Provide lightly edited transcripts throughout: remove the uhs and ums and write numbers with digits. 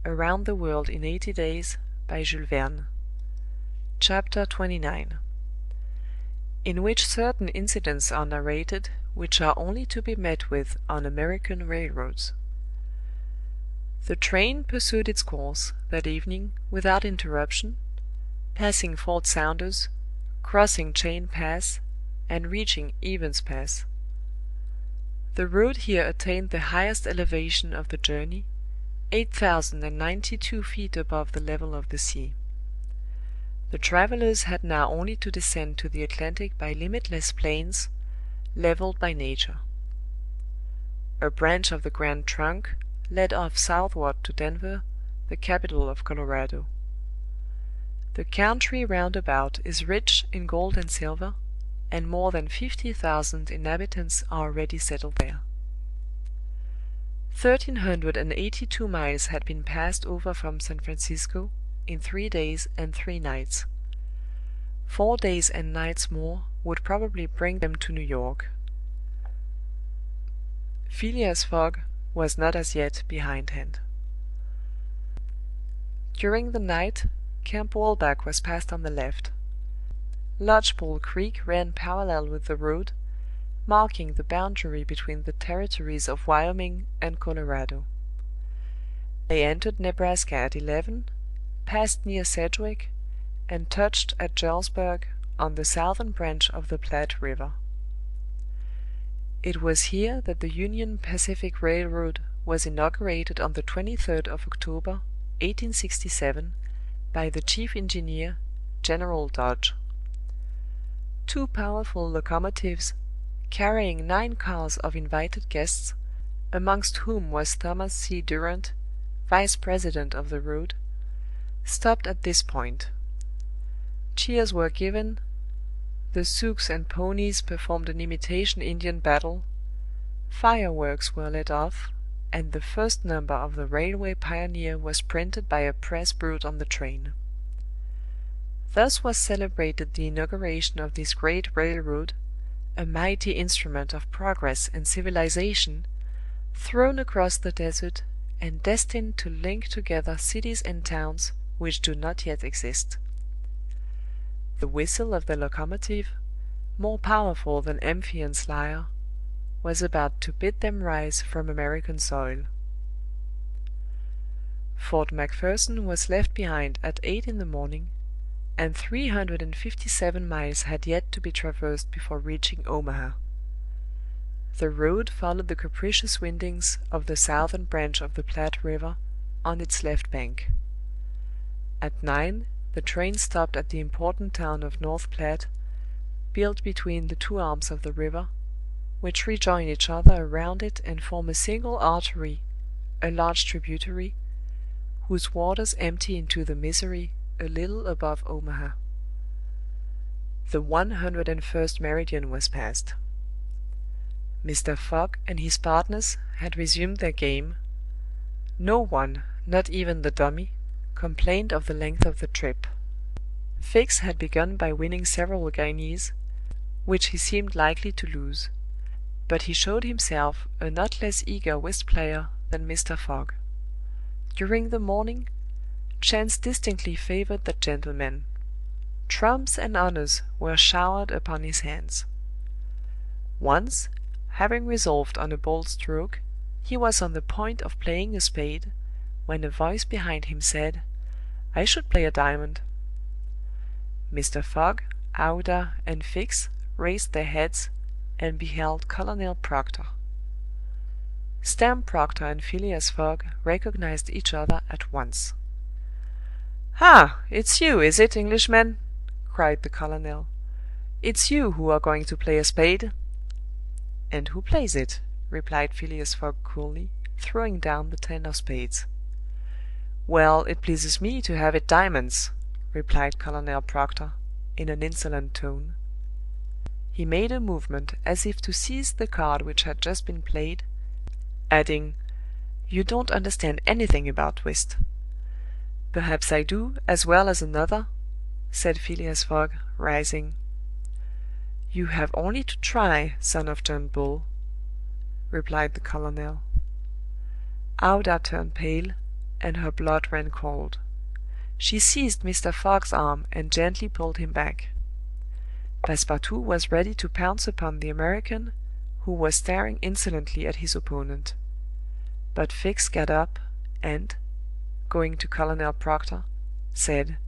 Around the World in 80 Days, by Jules Verne. Chapter 29. In which certain incidents are narrated which are only to be met with on American railroads. The train pursued its course, that evening, without interruption, passing Fort Saunders, crossing Chain Pass, and reaching Evans Pass. The road here attained the highest elevation of the journey, 8,092 feet above the level of the sea. The travelers had now only to descend to the Atlantic by limitless plains, leveled by nature. A branch of the Grand Trunk led off southward to Denver, the capital of Colorado. The country round about is rich in gold and silver, and more than 50,000 inhabitants are already settled there. 1,382 miles had been passed over from San Francisco in 3 days and 3 nights. 4 days and nights more would probably bring them to New York. Phileas Fogg was not as yet behindhand. During the night, Camp Walback was passed on the left. Lodgepole Creek ran parallel with the road, marking the boundary between the territories of Wyoming and Colorado. They entered Nebraska at 11, passed near Sedgwick, and touched at Julesburg, on the southern branch of the Platte River. It was here that the Union Pacific Railroad was inaugurated on the 23rd of October, 1867, by the chief engineer, General Dodge. 2 powerful locomotives, carrying 9 cars of invited guests, amongst whom was Thomas C. Durant, vice president of the road, stopped at this point. Cheers were given, the Sioux and ponies performed an imitation Indian battle, fireworks were let off, and the first number of the Railway Pioneer was printed by a press brought on the train. Thus was celebrated the inauguration of this great railroad, a mighty instrument of progress and civilization, thrown across the desert, and destined to link together cities and towns which do not yet exist. The whistle of the locomotive, more powerful than Amphion's lyre, was about to bid them rise from American soil. Fort McPherson was left behind at 8 in the morning, and 357 miles had yet to be traversed before reaching Omaha. The road followed the capricious windings of the southern branch of the Platte River on its left bank. At 9 the train stopped at the important town of North Platte, built between the 2 arms of the river, which rejoin each other around it and form a single artery, a large tributary, whose waters empty into the Missouri a little above Omaha. The 101st meridian was passed. Mr. Fogg and his partners had resumed their game. No one, not even the dummy, complained of the length of the trip. Fix had begun by winning several guineas, which he seemed likely to lose, but he showed himself a not less eager whist player than Mr. Fogg. During the morning, chance distinctly favored that gentleman. Trumps and honors were showered upon his hands. Once, having resolved on a bold stroke, he was on the point of playing a spade, when a voice behind him said, "I should play a diamond." Mr. Fogg, Aouda, and Fix raised their heads, and beheld Colonel Proctor. Stamp Proctor and Phileas Fogg recognized each other at once. "Ah, it's you, is it, Englishman?" cried the colonel. "It's you who are going to play a spade?" "And who plays it?" replied Phileas Fogg coolly, throwing down the 10 of spades. "Well, it pleases me to have it diamonds," replied Colonel Proctor, in an insolent tone. He made a movement as if to seize the card which had just been played, adding, "You don't understand anything about whist." "Perhaps I do, as well as another," said Phileas Fogg, rising. "You have only to try, son of John Bull," replied the colonel. Aouda turned pale, and her blood ran cold. She seized Mr. Fogg's arm and gently pulled him back. Passepartout was ready to pounce upon the American, who was staring insolently at his opponent. But Fix got up, and, going to Colonel Proctor, said,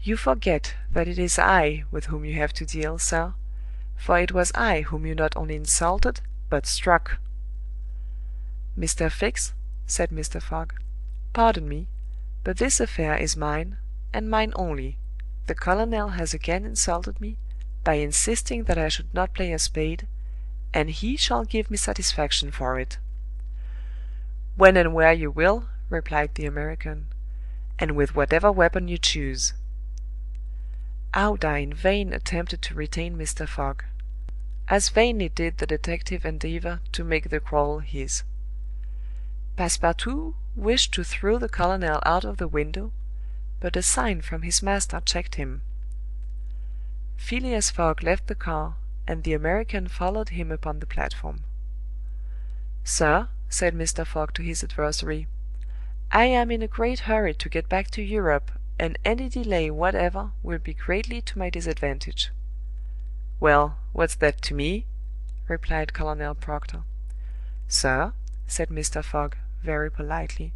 "You forget that it is I with whom you have to deal, sir, for it was I whom you not only insulted, but struck." "Mr. Fix," said Mr. Fogg, "pardon me, but this affair is mine, and mine only. The colonel has again insulted me, by insisting that I should not play a spade, and he shall give me satisfaction for it." "When and where you will," replied the American, "and with whatever weapon you choose." Aouda in vain attempted to retain Mr. Fogg. As vainly did the detective endeavor to make the quarrel his. Passepartout wished to throw the colonel out of the window, but a sign from his master checked him. Phileas Fogg left the car, and the American followed him upon the platform. "Sir," said Mr. Fogg to his adversary, "I am in a great hurry to get back to Europe, and any delay whatever will be greatly to my disadvantage." "Well, what's that to me?" replied Colonel Proctor. "Sir," said Mr. Fogg, very politely,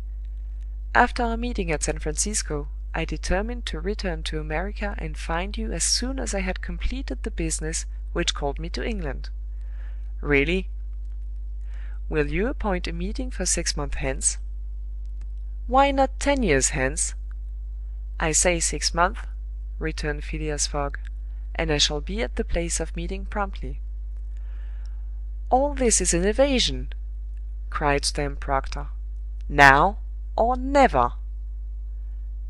"after our meeting at San Francisco, I determined to return to America and find you as soon as I had completed the business which called me to England." "Really?" "Will you appoint a meeting for 6 months hence?" "Why not 10 years hence?" "I say 6 months," returned Phileas Fogg, "and I shall be at the place of meeting promptly." "All this is an evasion!" cried Stamp Proctor. "Now, or never!"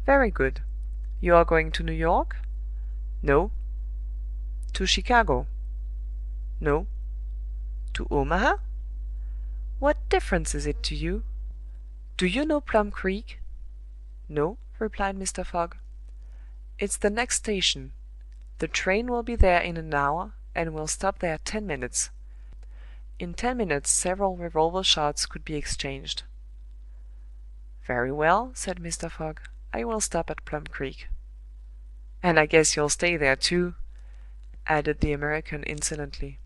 "Very good. You are going to New York?" "No." "To Chicago?" "No." "To Omaha?" "What difference is it to you? Do you know Plum Creek?" "No," replied Mr. Fogg. "It's the next station. The train will be there in an hour, and will stop there 10 minutes. In 10 minutes several revolver shots could be exchanged." "Very well," said Mr. Fogg. "I will stop at Plum Creek." "And I guess you'll stay there, too," added the American insolently.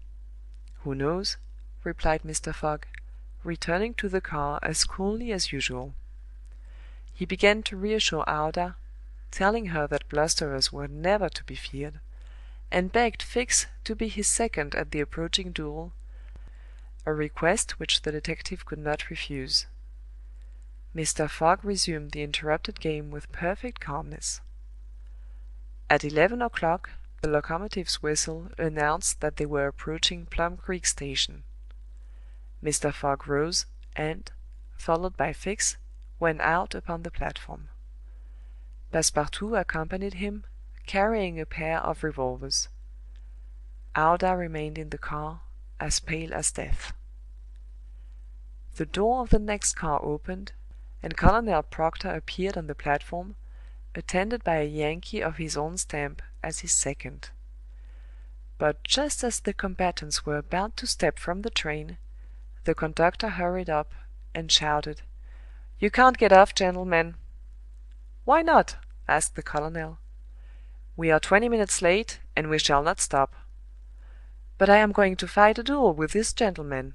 "Who knows?" replied Mr. Fogg, returning to the car as coolly as usual. He began to reassure Aouda, telling her that blusterers were never to be feared, and begged Fix to be his second at the approaching duel, a request which the detective could not refuse. Mr. Fogg resumed the interrupted game with perfect calmness. At 11 o'clock the locomotive's whistle announced that they were approaching Plum Creek station. Mr. Fogg rose, and, followed by Fix, went out upon the platform. Passepartout accompanied him, carrying a pair of revolvers. Aouda remained in the car, as pale as death. The door of the next car opened, and Colonel Proctor appeared on the platform, attended by a Yankee of his own stamp as his second. But just as the combatants were about to step from the train, the conductor hurried up, and shouted, "You can't get off, gentlemen." "Why not?" asked the colonel. "We are 20 minutes late, and we shall not stop." "But I am going to fight a duel with this gentleman."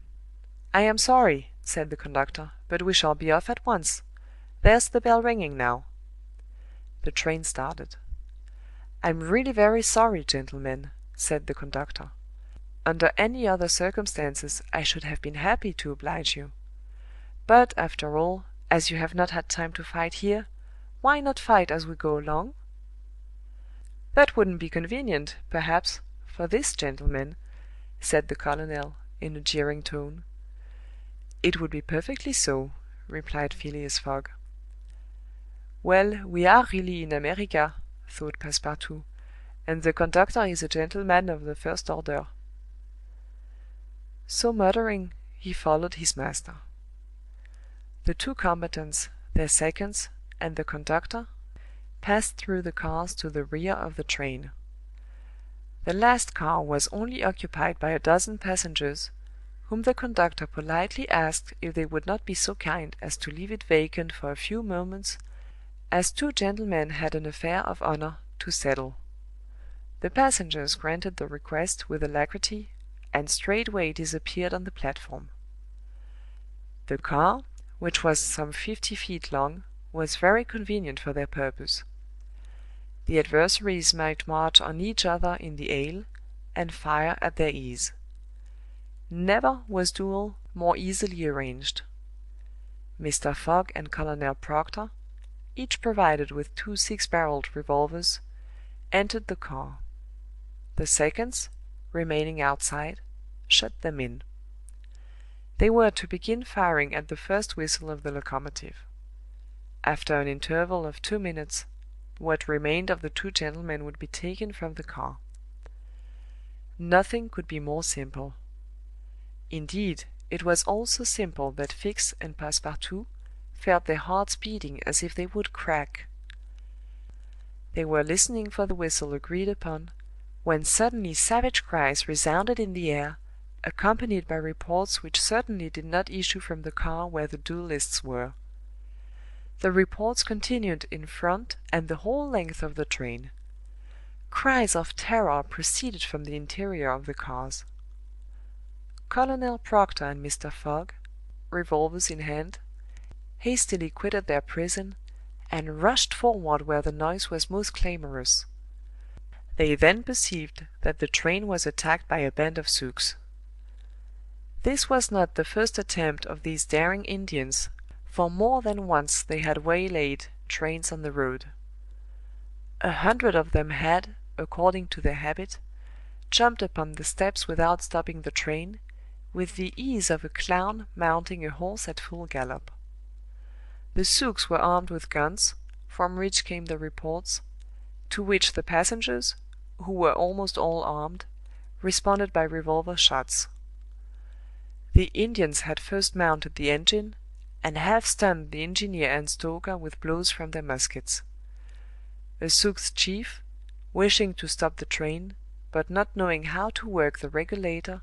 "I am sorry," said the conductor, "but we shall be off at once. There's the bell ringing now." The train started. "I'm really very sorry, gentlemen," said the conductor. "Under any other circumstances I should have been happy to oblige you. But, after all, as you have not had time to fight here, why not fight as we go along?" "That wouldn't be convenient, perhaps, for this gentleman," said the colonel, in a jeering tone. "It would be perfectly so," replied Phileas Fogg. "Well, we are really in America," thought Passepartout, "and the conductor is a gentleman of the first order." So muttering, he followed his master. The two combatants, their seconds, and the conductor, passed through the cars to the rear of the train. The last car was only occupied by a dozen passengers, whom the conductor politely asked if they would not be so kind as to leave it vacant for a few moments, as two gentlemen had an affair of honor to settle. The passengers granted the request with alacrity, and straightway disappeared on the platform. The car, which was some 50 feet long, was very convenient for their purpose. The adversaries might march on each other in the aisle, and fire at their ease. Never was duel more easily arranged. Mr. Fogg and Colonel Proctor, each provided with two 6-barreled revolvers, entered the car. The seconds, remaining outside, shut them in. They were to begin firing at the first whistle of the locomotive. After an interval of 2 minutes, what remained of the two gentlemen would be taken from the car. Nothing could be more simple. Indeed, it was all so simple that Fix and Passepartout felt their hearts beating as if they would crack. They were listening for the whistle agreed upon, when suddenly savage cries resounded in the air, accompanied by reports which certainly did not issue from the car where the duelists were. The reports continued in front and the whole length of the train. Cries of terror proceeded from the interior of the cars. Colonel Proctor and Mr. Fogg, revolvers in hand, hastily quitted their prison, and rushed forward where the noise was most clamorous. They then perceived that the train was attacked by a band of Sioux. This was not the first attempt of these daring Indians, for more than once they had waylaid trains on the road. 100 of them had, according to their habit, jumped upon the steps without stopping the train, with the ease of a clown mounting a horse at full gallop. The Sioux were armed with guns, from which came the reports, to which the passengers, who were almost all armed, responded by revolver shots. The Indians had first mounted the engine, and half stunned the engineer and stoker with blows from their muskets. A Sioux chief, wishing to stop the train, but not knowing how to work the regulator,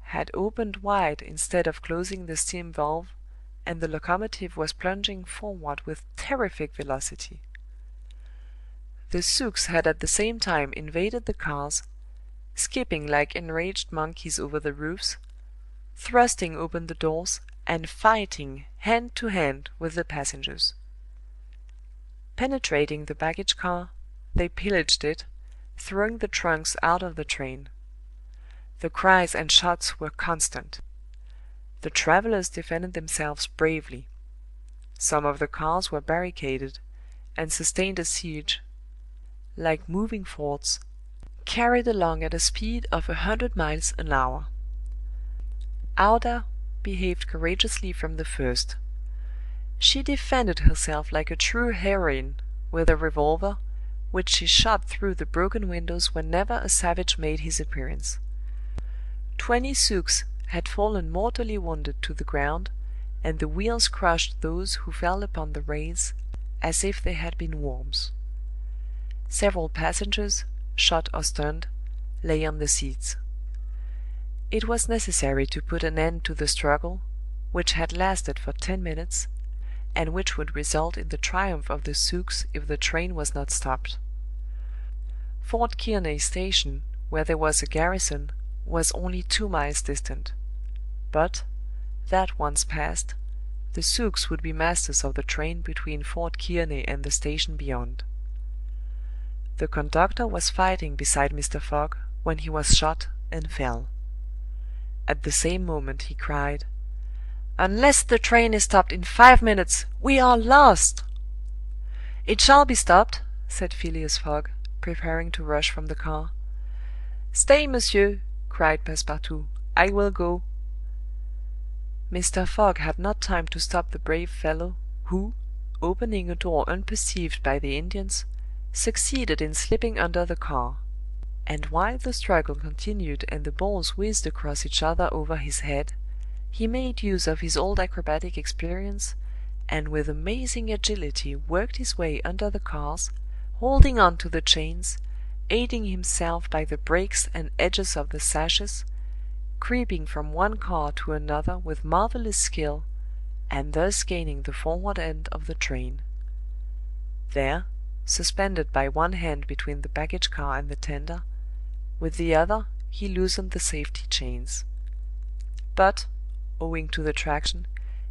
had opened wide instead of closing the steam valve, and the locomotive was plunging forward with terrific velocity. The Sioux had at the same time invaded the cars, skipping like enraged monkeys over the roofs, thrusting open the doors, and fighting hand to hand with the passengers. Penetrating the baggage car, they pillaged it, throwing the trunks out of the train. The cries and shots were constant. The travelers defended themselves bravely. Some of the cars were barricaded, and sustained a siege, like moving forts, carried along at a speed of 100 miles an hour. Aouda behaved courageously from the first. She defended herself like a true heroine, with a revolver, which she shot through the broken windows whenever a savage made his appearance. 20 Sioux had fallen mortally wounded to the ground, and the wheels crushed those who fell upon the rails as if they had been worms. Several passengers, shot or stunned, lay on the seats. It was necessary to put an end to the struggle, which had lasted for 10 minutes, and which would result in the triumph of the Sioux if the train was not stopped. Fort Kearney station, where there was a garrison, was only 2 miles distant; but, that once passed, the Sioux would be masters of the train between Fort Kearney and the station beyond. The conductor was fighting beside Mr. Fogg when he was shot and fell. At the same moment he cried, "Unless the train is stopped in 5 minutes, we are lost!" "It shall be stopped," said Phileas Fogg, preparing to rush from the car. "Stay, monsieur!" cried Passepartout. "I will go." Mr. Fogg had not time to stop the brave fellow, who, opening a door unperceived by the Indians, succeeded in slipping under the car; and while the struggle continued and the balls whizzed across each other over his head, he made use of his old acrobatic experience, and with amazing agility worked his way under the cars, holding on to the chains, aiding himself by the breaks and edges of the sashes, creeping from one car to another with marvelous skill, and thus gaining the forward end of the train. There, suspended by one hand between the baggage car and the tender, with the other he loosened the safety chains. But, owing to the traction,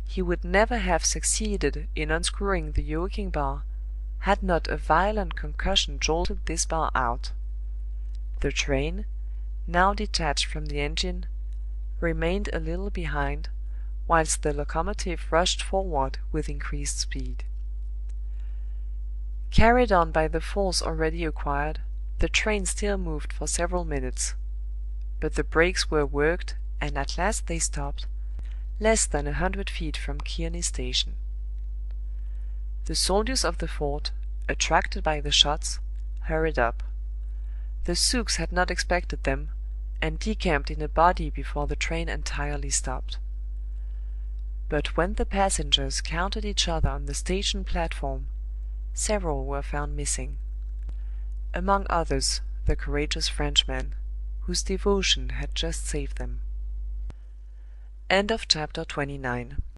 he would never have succeeded in unscrewing the yoking bar, had not a violent concussion jolted this bar out. The train, now detached from the engine, remained a little behind, whilst the locomotive rushed forward with increased speed. Carried on by the force already acquired, the train still moved for several minutes; but the brakes were worked, and at last they stopped, less than 100 feet from Kearney station. The soldiers of the fort, attracted by the shots, hurried up. The Sioux had not expected them, and decamped in a body before the train entirely stopped. But when the passengers counted each other on the station platform, several were found missing; among others the courageous Frenchman, whose devotion had just saved them. Chapter 29.